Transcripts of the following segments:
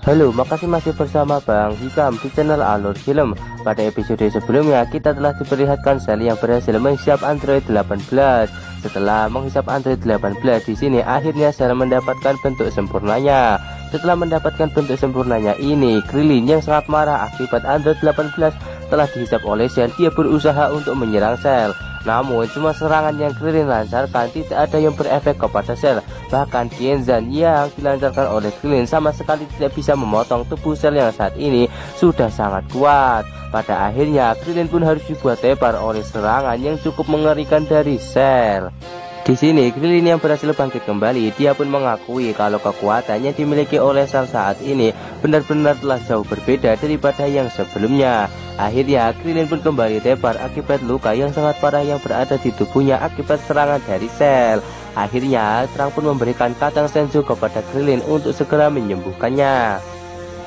Halo, makasih masih bersama Bang Hikam di channel Alur Film. Pada episode sebelumnya kita telah diperlihatkan Sally yang berhasil menghisap Android 18. Setelah menghisap Android 18 di sini akhirnya Sally mendapatkan bentuk sempurnanya. Setelah mendapatkan bentuk sempurnanya ini, Krillin yang sangat marah akibat Android 18 telah dihisap oleh Sally. Dia berusaha untuk menyerang Sally. Namun semua serangan yang Krillin lancarkan tidak ada yang berefek kepada Sally. Bahkan Genzan yang dilancarkan oleh Krillin sama sekali tidak bisa memotong tubuh Sally yang saat ini sudah sangat kuat. Pada akhirnya Krillin pun harus dibuat tepar oleh serangan yang cukup mengerikan dari Sally. Di sini Krillin yang berhasil bangkit kembali, dia pun mengakui kalau kekuatan yang dimiliki oleh Sally saat ini benar-benar telah jauh berbeda daripada yang sebelumnya. Akhirnya Krillin pun kembali tepar akibat luka yang sangat parah yang berada di tubuhnya akibat serangan dari Sally. Akhirnya Trunks pun memberikan kacang senzu kepada Krillin untuk segera menyembuhkannya.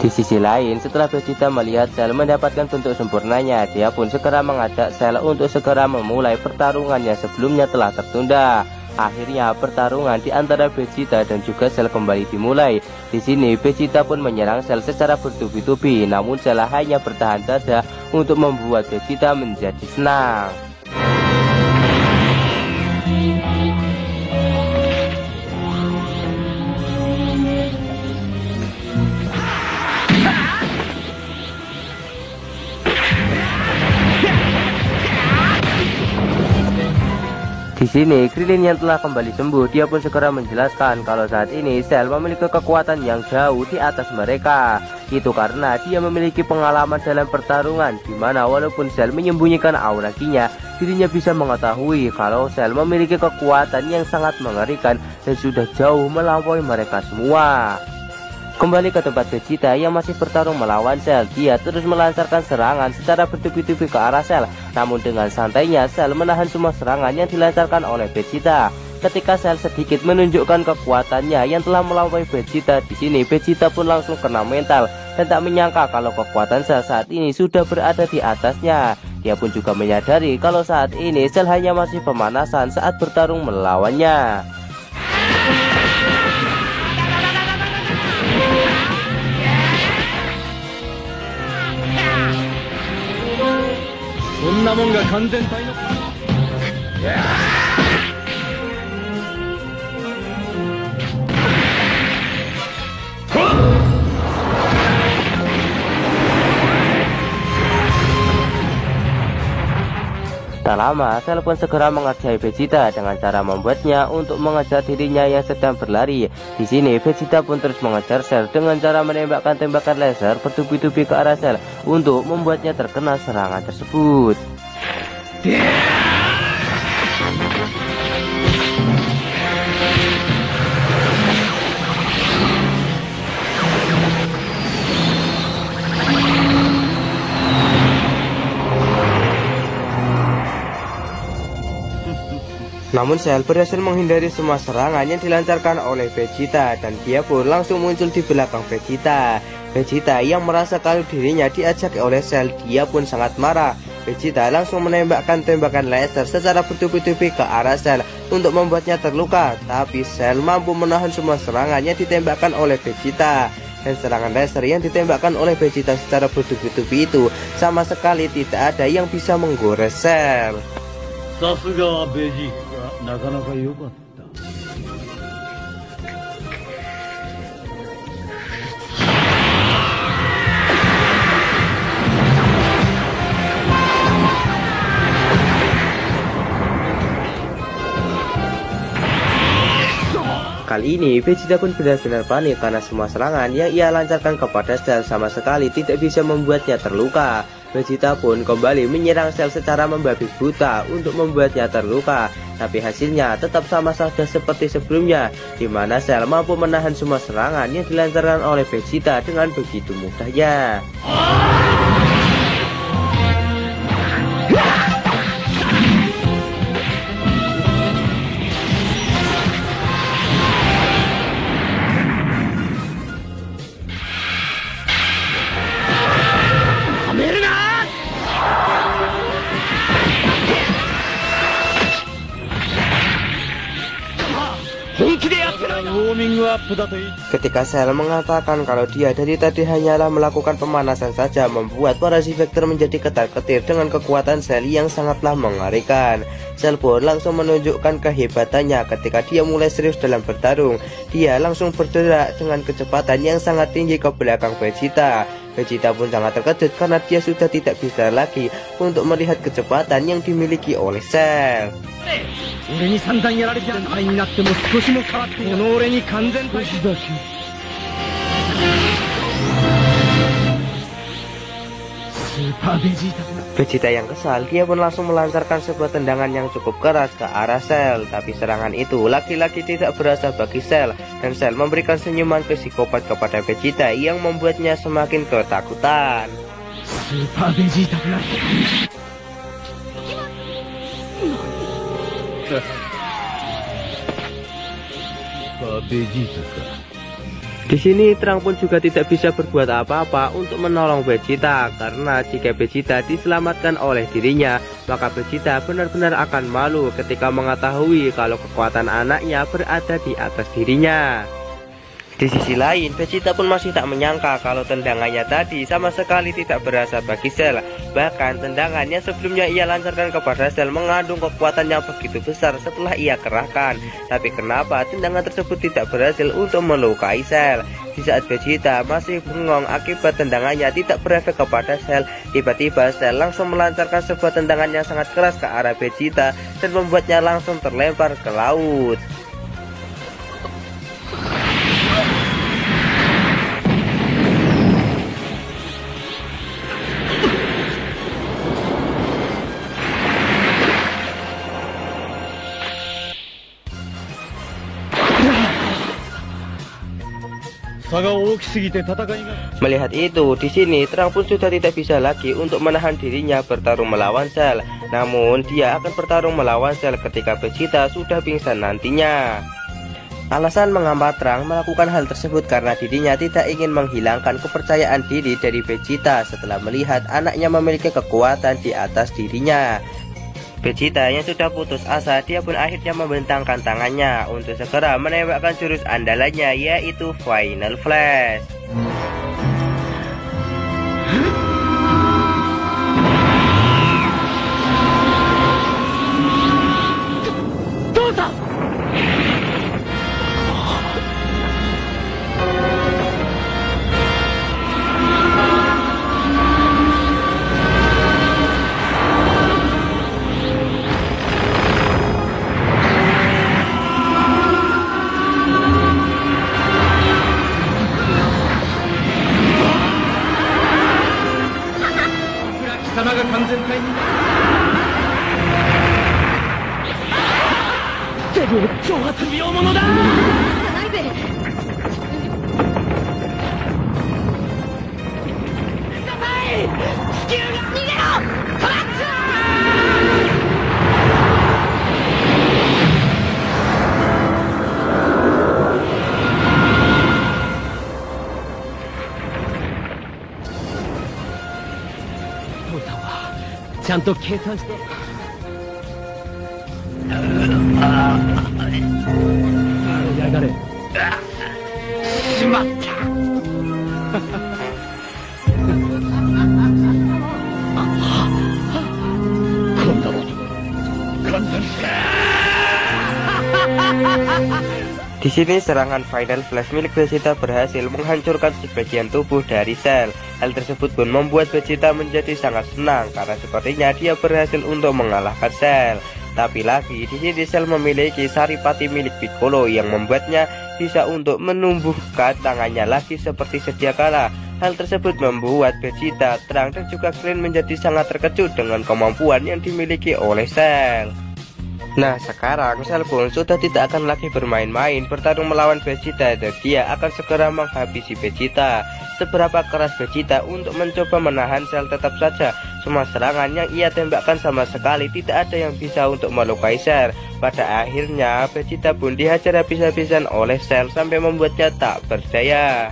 Di sisi lain, setelah Vegeta melihat Sally mendapatkan bentuk sempurnanya, dia pun segera mengajak Sally untuk segera memulai pertarungan yang sebelumnya telah tertunda. Akhirnya pertarungan di antara Vegeta dan juga Sally kembali dimulai. Di sini Vegeta pun menyerang Sally secara bertubi-tubi, namun Sally hanya bertahan saja untuk membuat Vegeta menjadi senang. Di sini Krillin yang telah kembali sembuh, dia pun segera menjelaskan kalau saat ini Sally memiliki kekuatan yang jauh di atas mereka. Itu karena dia memiliki pengalaman dalam pertarungan, di mana walaupun Sally menyembunyikan aura Ki-nya, dirinya bisa mengetahui kalau Sally memiliki kekuatan yang sangat mengerikan dan sudah jauh melampaui mereka semua. Kembali ke tempat Vegeta yang masih bertarung melawan Sally, dia terus melancarkan serangan secara bertubi-tubi ke arah Sally. Namun dengan santainya Sally menahan semua serangan yang dilancarkan oleh Vegeta. Ketika Sally sedikit menunjukkan kekuatannya yang telah melampaui Vegeta, di sini Vegeta pun langsung kena mental dan tak menyangka kalau kekuatan Sally saat ini sudah berada di atasnya. Dia pun juga menyadari kalau saat ini Sally hanya masih pemanasan saat bertarung melawannya. そんなもんが完全体の Tak lama, Sally pun segera mengerjai Vegeta dengan cara membuatnya untuk mengejar dirinya yang sedang berlari. Di sini Vegeta pun terus mengejar Sally dengan cara menembakkan tembakan laser bertubi-tubi ke arah Sally untuk membuatnya terkena serangan tersebut. Namun Sally berhasil menghindari semua serangan yang dilancarkan oleh Vegeta dan dia pun langsung muncul di belakang Vegeta. Vegeta yang merasa kalau dirinya diajak oleh Sally, dia pun sangat marah. Vegeta langsung menembakkan tembakan laser secara bertubi-tubi ke arah Sally untuk membuatnya terluka. Tapi Sally mampu menahan semua serangan yang ditembakkan oleh Vegeta. Dan serangan laser yang ditembakkan oleh Vegeta secara bertubi-tubi itu sama sekali tidak ada yang bisa menggores Sally. さすがはベジータ、なかなか良かった。 Kali ini Vegeta pun benar-benar panik karena semua serangan yang ia lancarkan kepada Sally sama sekali tidak bisa membuatnya terluka. Vegeta pun kembali menyerang Sally secara membabi buta untuk membuatnya terluka. Tapi hasilnya tetap sama saja seperti sebelumnya, di mana Sally mampu menahan semua serangan yang dilancarkan oleh Vegeta dengan begitu mudahnya. ウォーミングアップだと言い Ketika Cell mengatakan kalau dia dari tadi hanyalah melakukan pemanasan saja, membuat para Zivector menjadi ketar-ketir dengan kekuatan Cell yang sangatlah mengerikan. Cell pun langsung menunjukkan kehebatannya ketika dia mulai serius dalam bertarung. Dia langsung bergerak dengan kecepatan yang sangat tinggi ke belakang Vegeta. Vegeta pun sangat terkejut karena dia sudah tidak bisa lagi untuk melihat kecepatan yang dimiliki oleh Cell. 俺に散々やられて全体になっても少しも変わっていない。この俺に完全体だけ。スーパーベジータ。 Vegeta yang kesal, dia pun langsung melancarkan sebuah tendangan yang cukup keras ke arah Cell. Tapi serangan itu laki-laki tidak berasa bagi Cell, dan Cell memberikan senyuman psikopat kepada Vegeta yang membuatnya semakin ketakutan. Super Vegeta. Di sini Trunks pun juga tidak bisa berbuat apa-apa untuk menolong Vegeta, karena jika Vegeta diselamatkan oleh dirinya, maka Vegeta benar-benar akan malu ketika mengetahui kalau kekuatan anaknya berada di atas dirinya. Di sisi lain, Vegeta pun masih tak menyangka kalau tendangannya tadi sama sekali tidak berasa bagi Cell. Bahkan tendangannya sebelumnya ia lancarkan kepada Cell mengandung kekuatan yang begitu besar setelah ia kerahkan. Tapi kenapa tendangan tersebut tidak berhasil untuk melukai Cell? Di saat Vegeta masih bengong akibat tendangannya tidak berefek kepada Cell, tiba-tiba Cell langsung melancarkan sebuah tendangan yang sangat keras ke arah Vegeta dan membuatnya langsung terlempar ke laut. Melihat itu, di sini Trunks pun sudah tidak bisa lagi untuk menahan dirinya bertarung melawan Cell. Namun dia akan bertarung melawan Cell ketika Vegeta sudah pingsan nantinya. Alasan mengapa Trunks melakukan hal tersebut karena dirinya tidak ingin menghilangkan kepercayaan diri dari Vegeta setelah melihat anaknya memiliki kekuatan di atas dirinya. Vegeta yang sudah putus asa, dia pun akhirnya membentangkan tangannya untuk segera menembakkan jurus andalannya, yaitu Final Flash. Di sini serangan Final Flash milik Vegeta berhasil menghancurkan sebagian tubuh dari Cell. Hal tersebut pun membuat Vegeta menjadi sangat senang karena sepertinya dia berhasil untuk mengalahkan Cell. Tapi lagi di sini Cell memiliki saripati milik Piccolo yang membuatnya bisa untuk menumbuhkan tangannya lagi seperti sedia kala. Hal tersebut membuat Vegeta, Trunks dan juga Krillin menjadi sangat terkejut dengan kemampuan yang dimiliki oleh Cell. Nah sekarang Cell pun sudah tidak akan lagi bermain-main bertarung melawan Vegeta dan dia akan segera menghabisi Vegeta. Seberapa keras Vegeta untuk mencoba menahan Cell, tetap saja semua serangan yang ia tembakkan sama sekali tidak ada yang bisa untuk melukai Cell. Pada akhirnya Vegeta pun dihajar habis-habisan oleh Cell sampai membuatnya tak berdaya.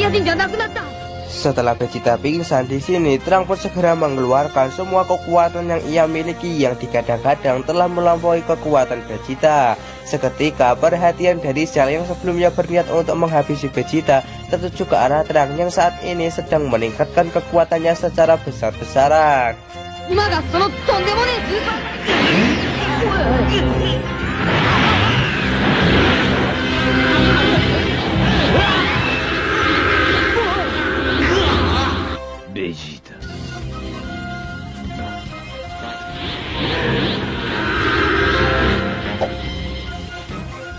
Saiyajinじゃなくなった。 Setelah Vegeta pingsan di sini, Trunks pun segera mengeluarkan semua kekuatan yang ia miliki yang digadang-gadang telah melampaui kekuatan Vegeta. Seketika perhatian dari Cell yang sebelumnya berniat untuk menghabisi Vegeta tertuju ke arah Trunks yang saat ini sedang meningkatkan kekuatannya secara besar-besaran. 今がそのとんでもねえスーパー ベジータ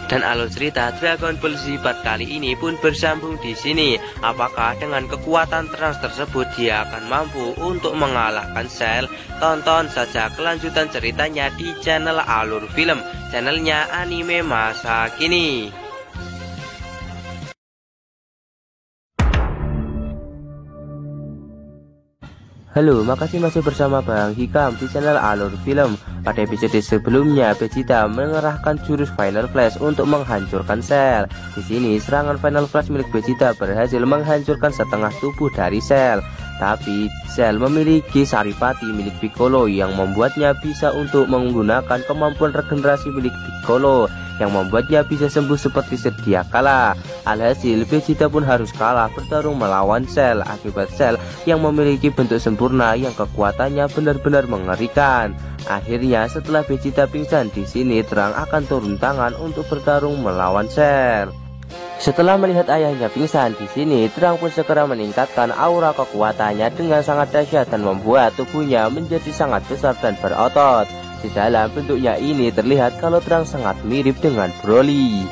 Dan alur cerita Dragon Ball Z part kali ini pun bersambung di sini. Apakah dengan kekuatan Trunks tersebut dia akan mampu untuk mengalahkan Cell? Tonton saja kelanjutan ceritanya di channel Alur Film, channelnya anime masa kini. Halo, makasih masih bersama Bang Hikam di channel Alur Film. Pada episode sebelumnya, Vegeta mengerahkan jurus Final Flash untuk menghancurkan Cell. Di sini, serangan Final Flash milik Vegeta berhasil menghancurkan setengah tubuh dari Cell. Tapi, Cell memiliki saripati milik Piccolo yang membuatnya bisa untuk menggunakan kemampuan regenerasi milik Piccolo yang membuatnya bisa sembuh seperti sedia kala. Alhasil, Vegeta pun harus kalah bertarung melawan Cell akibat Cell yang memiliki bentuk sempurna yang kekuatannya benar-benar mengerikan. Akhirnya, setelah Vegeta pingsan di sini, Trunks akan turun tangan untuk bertarung melawan Cell. Setelah melihat ayahnya pingsan di sini, Trunks pun segera meningkatkan aura kekuatannya dengan sangat dahsyat dan membuat tubuhnya menjadi sangat besar dan berotot. Di dalam bentuknya ini terlihat kalau Trunks sangat mirip dengan Broly.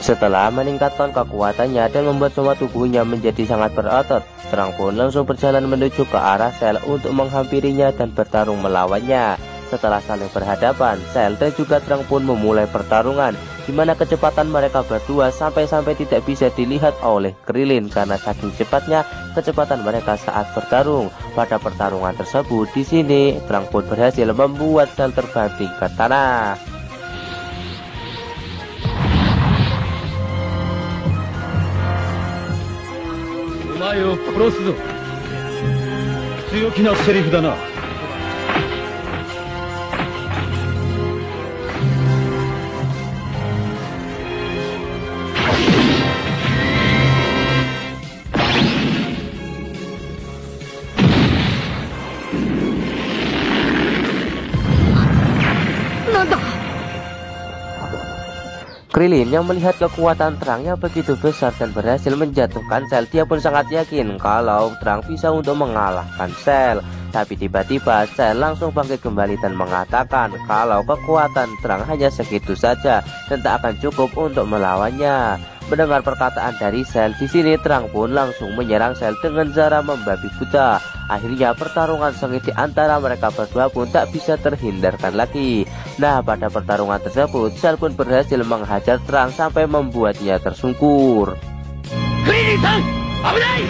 Setelah meningkatkan kekuatannya dan membuat semua tubuhnya menjadi sangat berotot, Trunks pun langsung berjalan menuju ke arah Cell untuk menghampirinya dan bertarung melawannya. Setelah saling berhadapan, Cell dan juga Trunks pun memulai pertarungan, di mana kecepatan mereka berdua sampai-sampai tidak bisa dilihat oleh Krillin karena saking cepatnya kecepatan mereka saat bertarung. Pada pertarungan tersebut, di sini Trunks pun berhasil membuat Cell terbanting ke tanah. お前を殺すぞ。強気なセリフだな。なんだ。 Krillin yang melihat kekuatan Trunks yang begitu besar dan berhasil menjatuhkan Cell, dia pun sangat yakin kalau Trunks bisa untuk mengalahkan Cell. Tapi tiba-tiba Cell langsung bangkit kembali dan mengatakan kalau kekuatan Trunks hanya segitu saja dan tak akan cukup untuk melawannya. Mendengar perkataan dari Cell, di sini Trunks pun langsung menyerang Cell dengan cara membabi buta. Akhirnya pertarungan sengit di antara mereka berdua pun tak bisa terhindarkan lagi. Nah, pada pertarungan tersebut, Cell pun berhasil menghajar Trunks sampai membuatnya tersungkur. Krillin-san, abunai!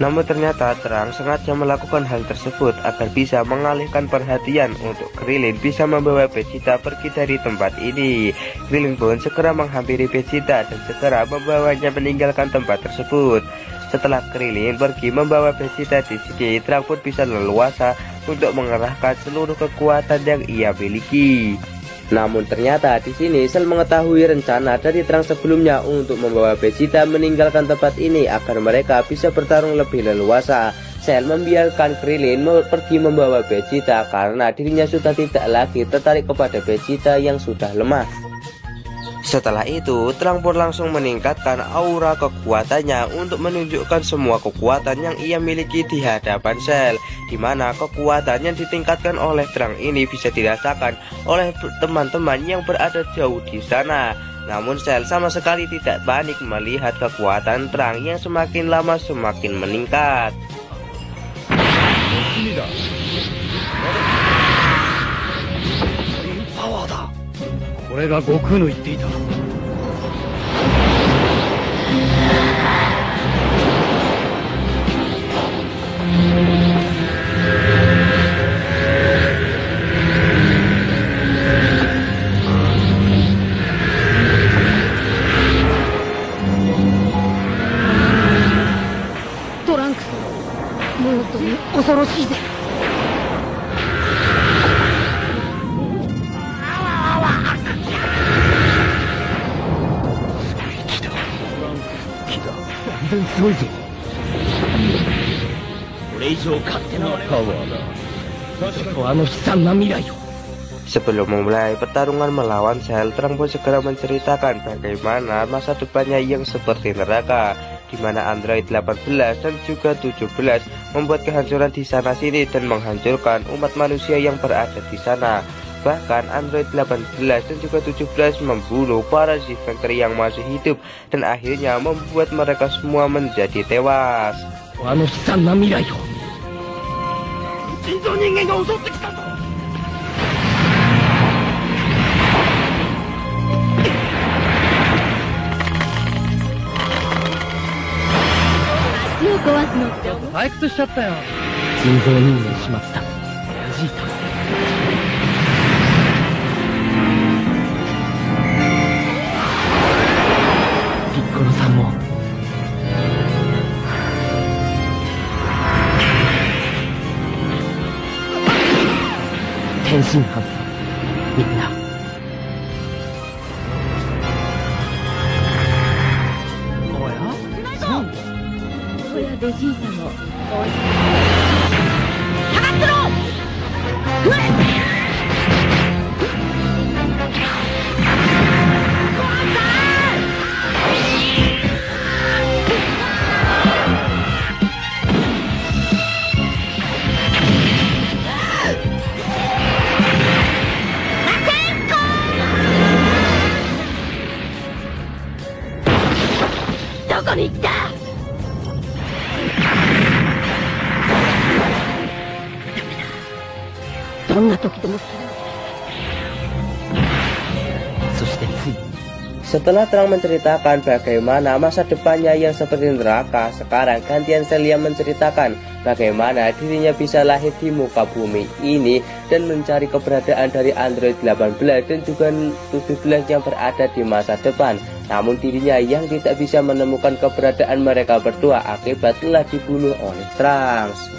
Namun ternyata Terang sengaja melakukan hal tersebut agar bisa mengalihkan perhatian untuk Krilin bisa membawa Vegeta pergi dari tempat ini. Krilin pun segera menghampiri Vegeta dan segera membawanya meninggalkan tempat tersebut. Setelah Krilin pergi membawa Vegeta di sini, Terang pun bisa leluasa untuk mengerahkan seluruh kekuatan yang ia miliki. Namun ternyata di sini Cell mengetahui rencana dari Terang sebelumnya untuk membawa Vegeta meninggalkan tempat ini agar mereka bisa bertarung lebih leluasa. Cell membiarkan Krilin pergi membawa Vegeta karena dirinya sudah tidak lagi tertarik kepada Vegeta yang sudah lemah. Setelah itu, Terang pun langsung meningkatkan aura kekuatannya untuk menunjukkan semua kekuatan yang ia miliki di hadapan Cell, di mana kekuatan yang ditingkatkan oleh Terang ini bisa dirasakan oleh teman-teman yang berada jauh di sana. Namun Cell sama sekali tidak panik melihat kekuatan Terang yang semakin lama semakin meningkat. これが悟空の言っていた トランクス、もう本当に恐ろしいぜ。 すごいぞ。これ以上勝手なパワーだ。ちょっとあの悲惨な未来を。 Sebelum memulai pertarungan melawan Cell, Terang pun segera menceritakan bagaimana masa depannya yang seperti neraka, di mana Android 18 dan juga 17 membuat kehancuran di sana sini dan menghancurkan umat manusia yang berada di sana. Bahkan Android 18 dan juga 17 membunuh para Zyventer yang masih hidup dan akhirnya membuat mereka semua menjadi tewas. あの悲惨な未来を。人造人間が襲ってきたぞ。 街を壊すのって退屈しちゃったよ。人造人間しまった。ベジータ。ピッコロさんも。天津飯みんな。 これはベジータのおいしい。下がってろ！うえ！ どこに行った？ どんな時でもそしてつい Setelah Terang menceritakan bagaimana masa depannya yang seperti neraka, sekarang gantian Cell yang menceritakan bagaimana dirinya bisa lahir di muka bumi ini dan mencari keberadaan dari Android 18 dan juga 17 yang berada di masa depan. Namun dirinya yang tidak bisa menemukan keberadaan mereka berdua akibat telah dibunuh oleh Trunks.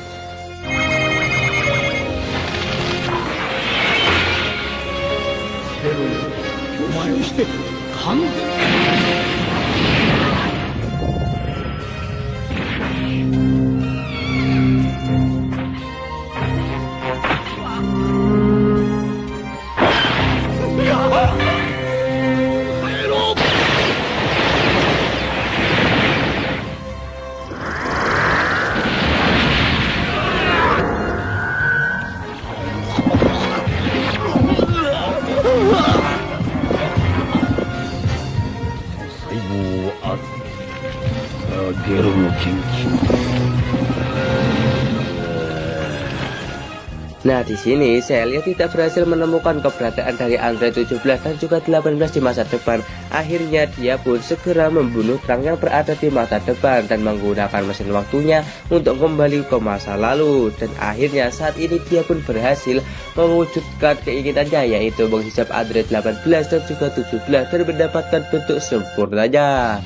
Nah, di sini Celia tidak berhasil menemukan keberadaan dari Android 17 dan juga 18 di masa depan. Akhirnya dia pun segera membunuh Trang yang berada di masa depan dan menggunakan mesin waktunya untuk kembali ke masa lalu. Dan akhirnya saat ini dia pun berhasil mewujudkan keinginannya, yaitu menghisap Android 18 dan juga 17 dan mendapatkan bentuk sempurnanya.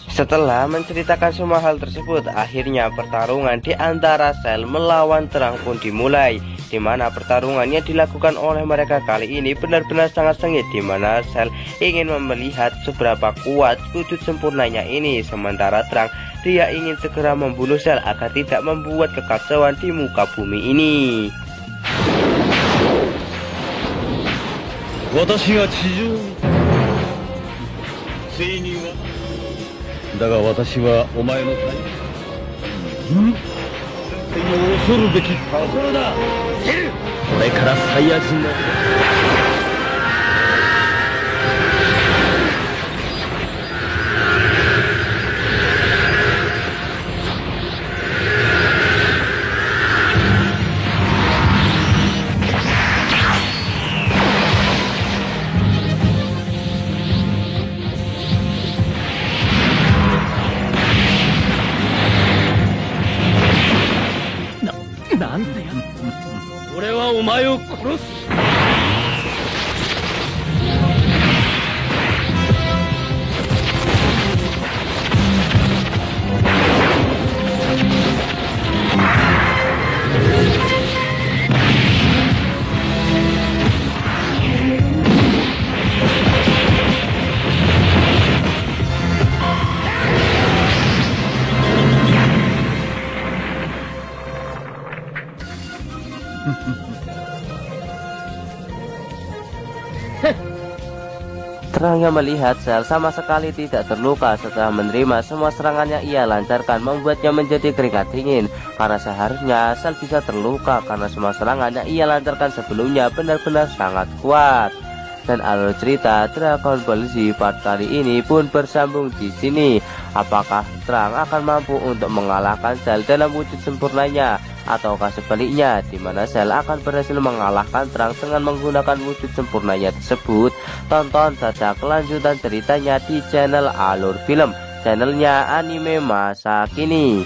Setelah menceritakan semua hal tersebut, akhirnya pertarungan di antara Cell melawan Trang pun dimulai, di mana pertarungannya dilakukan oleh mereka kali ini benar-benar sangat sengit, di mana Cell ingin melihat seberapa kuat wujud sempurnanya ini, sementara Trang dia ingin segera membunuh Cell agar tidak membuat kekacauan di muka bumi ini. 私が地上に責任はだが私はお前の大変を恐るべきところだ。これからサイヤ人の なんだよ。俺はお前を殺す。Trang yang melihat Cell sama sekali tidak terluka setelah menerima semua serangan yang ia lancarkan, membuatnya menjadi keringat dingin, karena seharusnya Cell bisa terluka karena semua serangan yang ia lancarkan sebelumnya benar-benar sangat kuat. Dan alur cerita Dragon Ball Z part kali ini pun bersambung di sini. Apakah Trang akan mampu untuk mengalahkan Cell dalam wujud sempurnanya, ataukah sebaliknya, di mana Cell akan berhasil mengalahkan Trang dengan menggunakan wujud sempurnanya tersebut? Tonton saja kelanjutan ceritanya di channel Alur Film, channelnya anime masa kini.